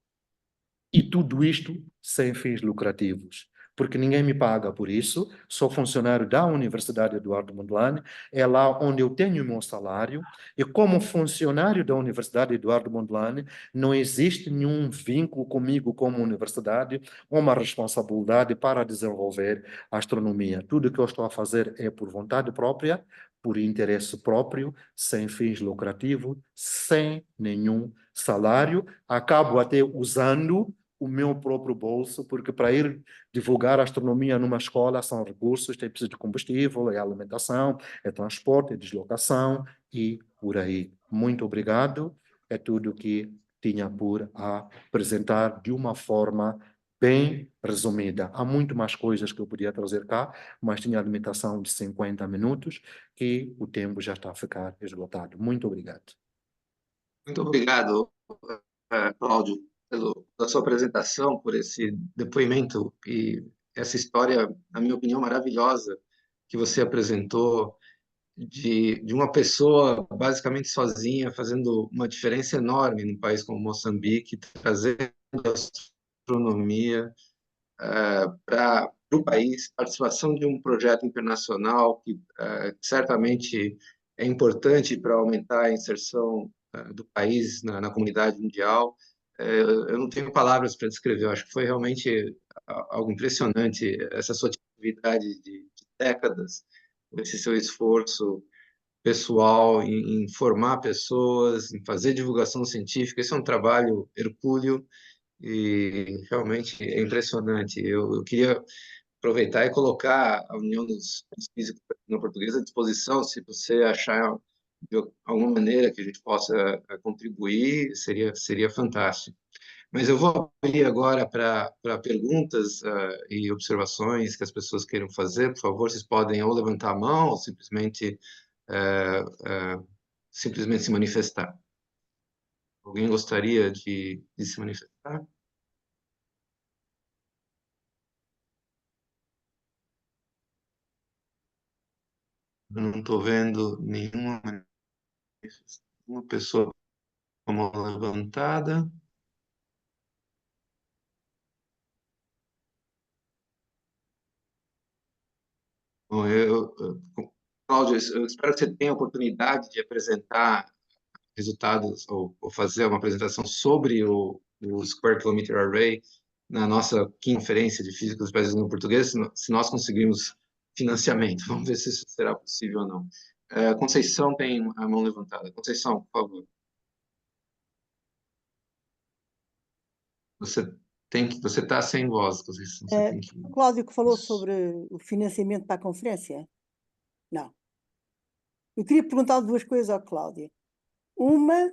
e tudo isto sem fins lucrativos. Porque ninguém me paga por isso, sou funcionário da Universidade Eduardo Mondlane, é lá onde eu tenho o meu salário, e como funcionário da Universidade Eduardo Mondlane, não existe nenhum vínculo comigo como universidade, uma responsabilidade para desenvolver a astronomia. Tudo que eu estou a fazer é por vontade própria, por interesse próprio, sem fins lucrativos, sem nenhum salário, acabo até usando o meu próprio bolso, porque para ir divulgar astronomia numa escola são recursos, tem preciso de combustível, é alimentação, é transporte, é deslocação e por aí. Muito obrigado, é tudo que tinha por apresentar de uma forma bem resumida. Há muito mais coisas que eu podia trazer cá, mas tinha a limitação de 50 minutos e o tempo já está a ficar esgotado. Muito obrigado. Muito obrigado, Cláudio, pela sua apresentação, por esse depoimento e essa história, na minha opinião, maravilhosa que você apresentou de uma pessoa basicamente sozinha fazendo uma diferença enorme num país como Moçambique, trazendo a astronomia para o país, participação de um projeto internacional que certamente é importante para aumentar a inserção do país na comunidade mundial. Eu não tenho palavras para descrever, eu acho que foi realmente algo impressionante essa sua atividade de décadas, esse seu esforço pessoal em formar pessoas, em fazer divulgação científica. Esse é um trabalho hercúleo e realmente é impressionante. Eu queria aproveitar e colocar a União dos Físicos na Portuguesa à disposição, se você achar de alguma maneira que a gente possa contribuir, seria fantástico. Mas eu vou abrir agora para perguntas e observações que as pessoas queiram fazer. Por favor, vocês podem ou levantar a mão ou eh, simplesmente se manifestar. Alguém gostaria de se manifestar? Eu não estou vendo uma pessoa com a mão levantada. Bom, Cláudio, eu espero que você tenha a oportunidade de apresentar resultados ou fazer uma apresentação sobre o Square Kilometer Array na nossa conferência de Física dos Países no Português, se nós conseguirmos financiamento. Vamos ver se isso será possível ou não. Conceição tem a mão levantada. Conceição, por favor. Você Você está sem voz, Conceição, você tem que... O Cláudio que falou Isso. sobre o financiamento para a conferência? Não. Eu queria perguntar duas coisas ao Cláudio. Uma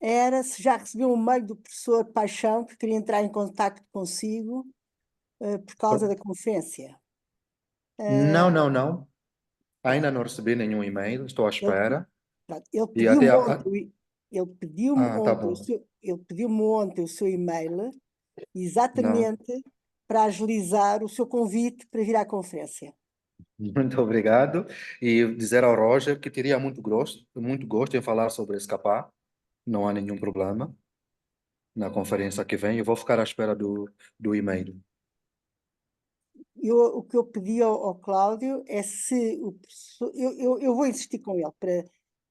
era se já recebeu um mail do professor Paixão que queria entrar em contacto consigo por causa da conferência. Não, não, não. Ainda não recebi nenhum e-mail, estou à espera. Ele E até pediu-me ontem, tá bom. ele pediu-me ontem o seu e-mail Não. exatamente para agilizar o seu convite para vir à conferência. Muito obrigado. E dizer ao Roger que teria muito gosto em falar sobre escapar. Não há nenhum problema na conferência que vem. Eu vou ficar à espera do e-mail. O que eu pedi ao Cláudio é se o professor, eu vou insistir com ele para,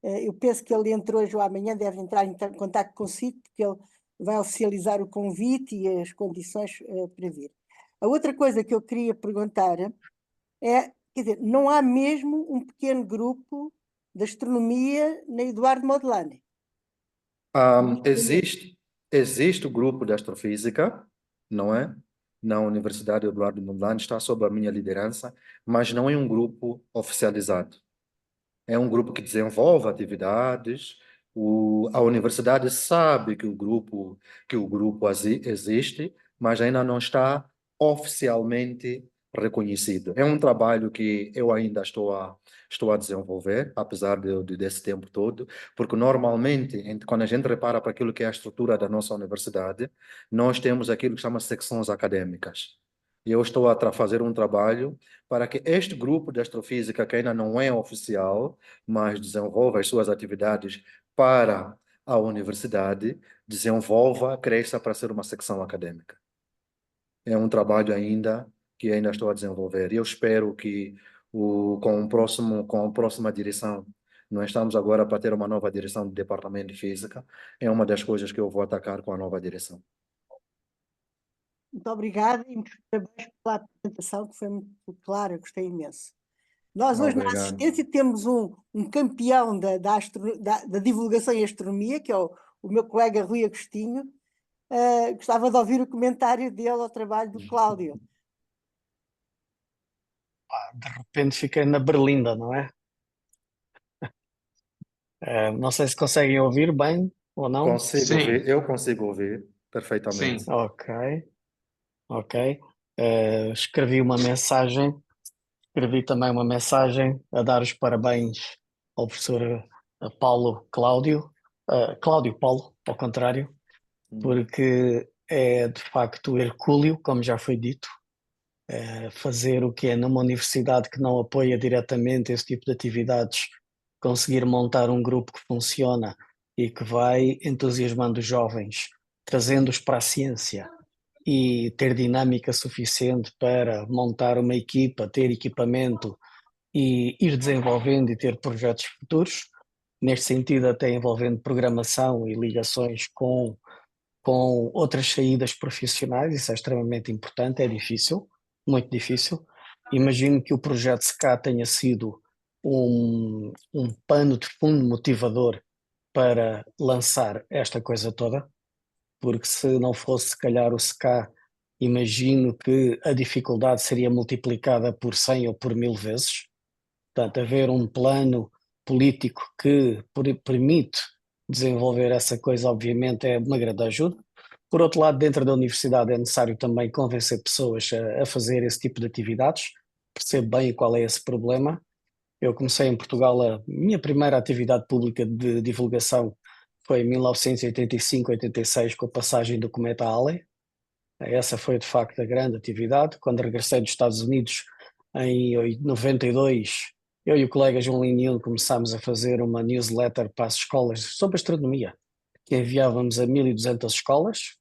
eu penso que ele entre hoje ou amanhã deve entrar em contato consigo, porque ele vai oficializar o convite e as condições para vir. A outra coisa que eu queria perguntar é, quer dizer, não há mesmo um pequeno grupo de astronomia na Eduardo Mondlane? Existe o grupo de astrofísica, não é? Na Universidade Eduardo Mondlane, está sob a minha liderança, mas não é um grupo oficializado. É um grupo que desenvolve atividades. A universidade sabe que o grupo existe, mas ainda não está oficialmente reconhecido. É um trabalho que eu ainda estou a desenvolver, apesar desse tempo todo, porque normalmente, quando a gente repara para aquilo que é a estrutura da nossa universidade, nós temos aquilo que chama secções acadêmicas. E eu estou a fazer um trabalho para que este grupo de astrofísica, que ainda não é oficial, mas desenvolve as suas atividades para a universidade, desenvolva, cresça para ser uma secção acadêmica. É um trabalho ainda que ainda estou a desenvolver. E eu espero que com a próxima direção, nós estamos agora para ter uma nova direção do Departamento de Física, é uma das coisas que eu vou atacar com a nova direção. Muito obrigada e muitos parabéns pela apresentação, que foi muito clara, gostei imenso. Nós hoje na Obrigado. assistência temos um campeão da divulgação em astronomia, que é o meu colega Rui Agostinho. Gostava de ouvir o comentário dele ao trabalho do Cláudio. De repente fiquei na berlinda, não é? Não sei se conseguem ouvir bem ou não. Consigo Sim. ouvir, eu consigo ouvir perfeitamente. Sim. Ok. Escrevi também uma mensagem a dar os parabéns ao professor Paulo Cláudio, Cláudio Paulo, ao contrário, porque é de facto hercúleo, como já foi dito, fazer o que é numa universidade que não apoia diretamente esse tipo de atividades, conseguir montar um grupo que funciona e que vai entusiasmando os jovens, trazendo-os para a ciência e ter dinâmica suficiente para montar uma equipa, ter equipamento e ir desenvolvendo e ter projetos futuros, neste sentido até envolvendo programação e ligações com outras saídas profissionais. Isso é extremamente importante, é difícil, muito difícil. Imagino que o projeto SCA tenha sido um pano de fundo motivador para lançar esta coisa toda, porque se não fosse se calhar o SCA, imagino que a dificuldade seria multiplicada por 100 ou por 1000 vezes. Portanto, haver um plano político que permite desenvolver essa coisa, obviamente, é uma grande ajuda. Por outro lado, dentro da universidade é necessário também convencer pessoas a fazer esse tipo de atividades, perceber bem qual é esse problema. Eu comecei em Portugal, a minha primeira atividade pública de divulgação foi em 1985-86, com a passagem do cometa Halley. Essa foi de facto a grande atividade. Quando regressei dos Estados Unidos em 92, eu e o colega João Liniano começámos a fazer uma newsletter para as escolas sobre astronomia, que enviávamos a 1200 escolas,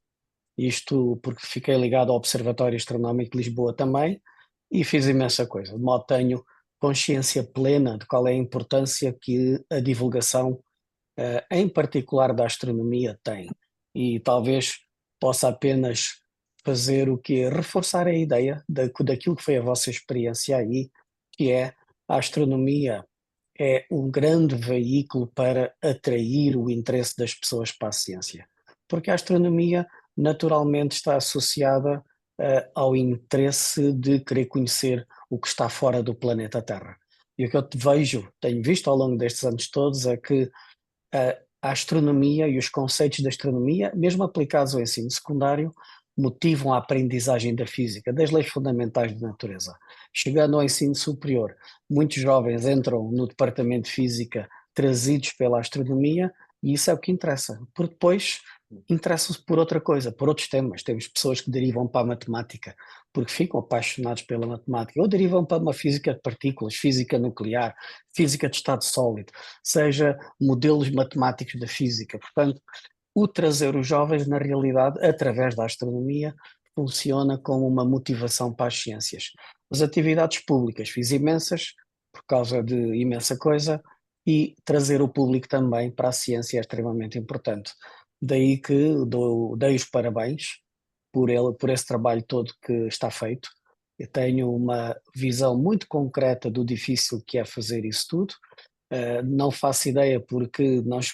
isto porque fiquei ligado ao Observatório Astronómico de Lisboa também, e fiz imensa coisa, de modo que tenho consciência plena de qual é a importância que a divulgação, em particular da astronomia, tem. E talvez possa apenas fazer o que reforçar a ideia daquilo que foi a vossa experiência aí, que é a astronomia é um grande veículo para atrair o interesse das pessoas para a ciência. Porque a astronomia naturalmente está associada ao interesse de querer conhecer o que está fora do planeta Terra. E o que eu tenho visto ao longo destes anos todos, é que a astronomia e os conceitos de astronomia, mesmo aplicados ao ensino secundário, motivam a aprendizagem da física, das leis fundamentais da natureza. Chegando ao ensino superior, muitos jovens entram no departamento de física trazidos pela astronomia, e isso é o que interessa, porque depois interessam-se por outra coisa, por outros temas. Temos pessoas que derivam para a matemática porque ficam apaixonados pela matemática, ou derivam para uma física de partículas, física nuclear, física de estado sólido, seja modelos matemáticos da física. Portanto, o trazer os jovens, na realidade, através da astronomia, funciona como uma motivação para as ciências. As atividades públicas fiz imensas, por causa de imensa coisa, e trazer o público também para a ciência é extremamente importante. Daí que dei os parabéns por esse trabalho todo que está feito. Eu tenho uma visão muito concreta do difícil que é fazer isso tudo. Não faço ideia porque nós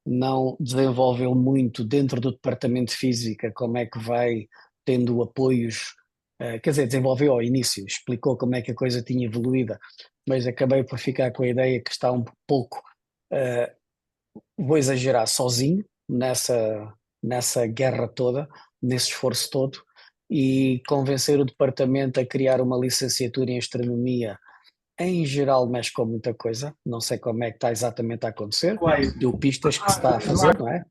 não desenvolveu muito dentro do departamento de física como é que vai tendo apoios, quer dizer, desenvolveu ao início, explicou como é que a coisa tinha evoluído, mas acabei por ficar com a ideia que está um pouco, vou exagerar, sozinho nessa guerra toda, nesse esforço todo, e convencer o departamento a criar uma licenciatura em astronomia. Em geral mexe com muita coisa, não sei como é que está exatamente a acontecer, deu pistas que se está a fazer, não é?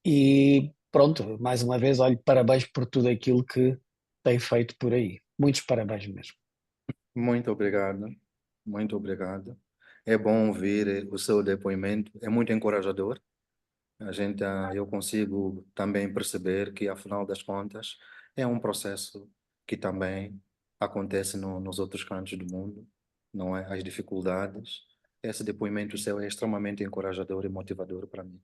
E pronto, mais uma vez, olho, parabéns por tudo aquilo que tem feito por aí. Muitos parabéns mesmo. Muito obrigado, muito obrigado. É bom ouvir o seu depoimento, é muito encorajador. Eu consigo também perceber que, afinal das contas, é um processo que também acontece nos outros cantos do mundo, não é? As dificuldades. Esse depoimento seu é extremamente encorajador e motivador para mim.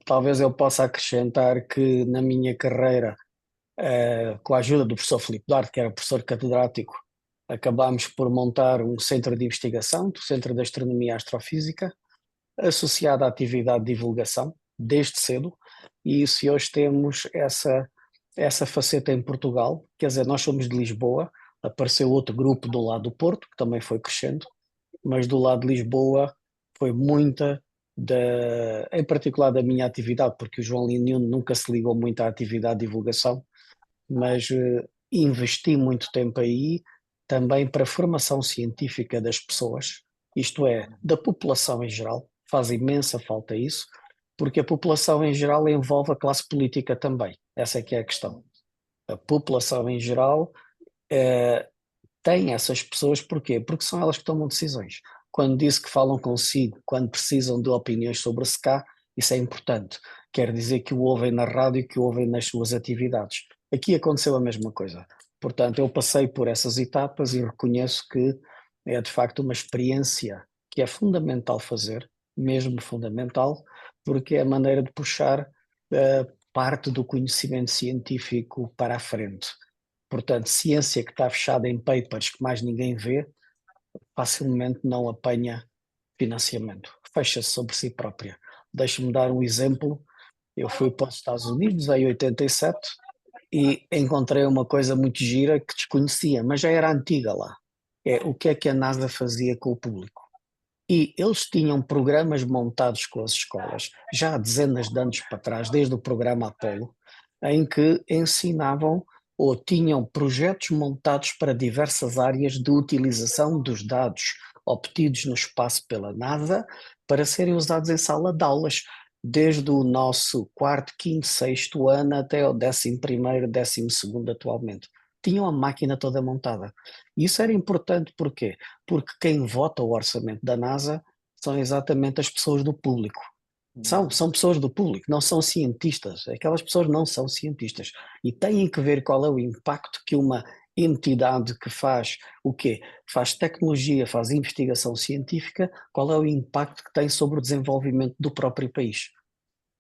Talvez eu possa acrescentar que na minha carreira, com a ajuda do professor Filipe Duarte, que era professor catedrático, acabámos por montar um centro de investigação, o Centro de Astronomia e Astrofísica, associado à atividade de divulgação, desde cedo, e se hoje temos essa faceta em Portugal, quer dizer, nós somos de Lisboa, apareceu outro grupo do lado do Porto, que também foi crescendo, mas do lado de Lisboa foi muita, em particular da minha atividade, porque o João Liniano nunca se ligou muito à atividade de divulgação, mas investi muito tempo aí também para a formação científica das pessoas, isto é, da população em geral, faz imensa falta isso, porque a população em geral envolve a classe política também, essa é que é a questão. A população em geral tem essas pessoas, porquê? Porque são elas que tomam decisões. Quando disse que falam consigo, quando precisam de opiniões sobre o SK, isso é importante. Quer dizer que o ouvem na rádio e que o ouvem nas suas atividades. Aqui aconteceu a mesma coisa. Portanto, eu passei por essas etapas e reconheço que é de facto uma experiência que é fundamental fazer, mesmo fundamental, porque é a maneira de puxar parte do conhecimento científico para a frente. Portanto, ciência que está fechada em papers que mais ninguém vê, facilmente não apanha financiamento, fecha-se sobre si própria. Deixe-me dar um exemplo. Eu fui para os Estados Unidos em 87 e encontrei uma coisa muito gira que desconhecia, mas já era antiga lá. É o que é que a NASA fazia com o público. E eles tinham programas montados com as escolas, já há dezenas de anos para trás, desde o programa Apollo, em que ensinavam ou tinham projetos montados para diversas áreas de utilização dos dados obtidos no espaço pela NASA para serem usados em sala de aulas, desde o nosso quarto, quinto, sexto ano até o 11º, 12º atualmente. Tinham a máquina toda montada. E isso era importante, porquê? Porque quem vota o orçamento da NASA são exatamente as pessoas do público. São pessoas do público, não são cientistas. Aquelas pessoas não são cientistas. E têm que ver qual é o impacto que uma entidade que faz o quê? Faz tecnologia, faz investigação científica, qual é o impacto que tem sobre o desenvolvimento do próprio país.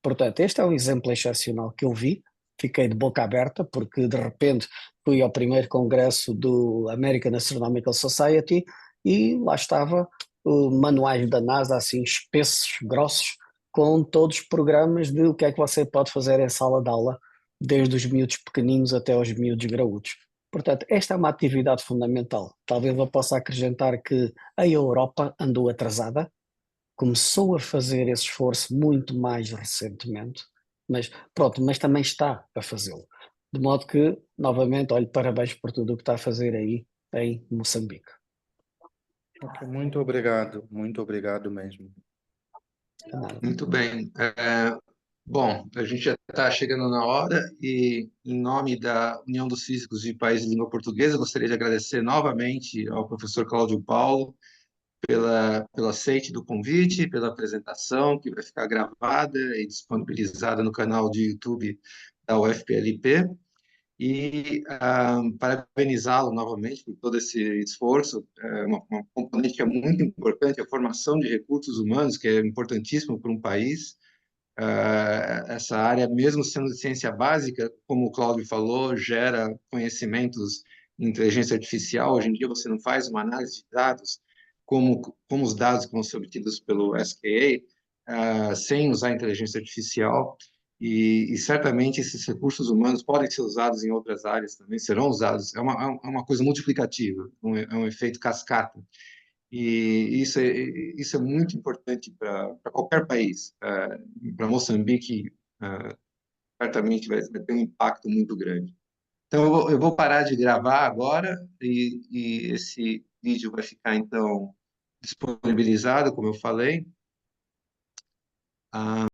Portanto, este é um exemplo excepcional que eu vi, fiquei de boca aberta, porque de repente fui ao primeiro congresso do American Astronomical Society e lá estava manuais da NASA assim espessos, grossos, com todos os programas de o que é que você pode fazer em sala de aula, desde os miúdos pequeninos até aos miúdos graúdos. Portanto, esta é uma atividade fundamental. Talvez eu possa acrescentar que a Europa andou atrasada, começou a fazer esse esforço muito mais recentemente, mas pronto, mas também está a fazê-lo. De modo que, novamente, olhe, parabéns por tudo o que está a fazer aí em Moçambique. Ok, muito obrigado mesmo. Muito bem. Bom, a gente já está chegando na hora e, em nome da União dos Físicos de Países de Língua Portuguesa, gostaria de agradecer novamente ao professor Cláudio Paulo pelo aceite do convite, pela apresentação, que vai ficar gravada e disponibilizada no canal de YouTube da UFPLP. E parabenizá-lo novamente por todo esse esforço. Uma componente que é muito importante, a formação de recursos humanos, que é importantíssimo para um país. Essa área, mesmo sendo de ciência básica, como o Cláudio falou, gera conhecimentos em inteligência artificial. Hoje em dia você não faz uma análise de dados como os dados que vão ser obtidos pelo SKA, sem usar inteligência artificial. E certamente esses recursos humanos podem ser usados em outras áreas também, serão usados. É uma coisa multiplicativa, é um efeito cascata. E isso é muito importante para qualquer país. Para Moçambique, certamente vai ter um impacto muito grande. Então, eu vou parar de gravar agora e esse vídeo vai ficar, então, disponibilizado, como eu falei.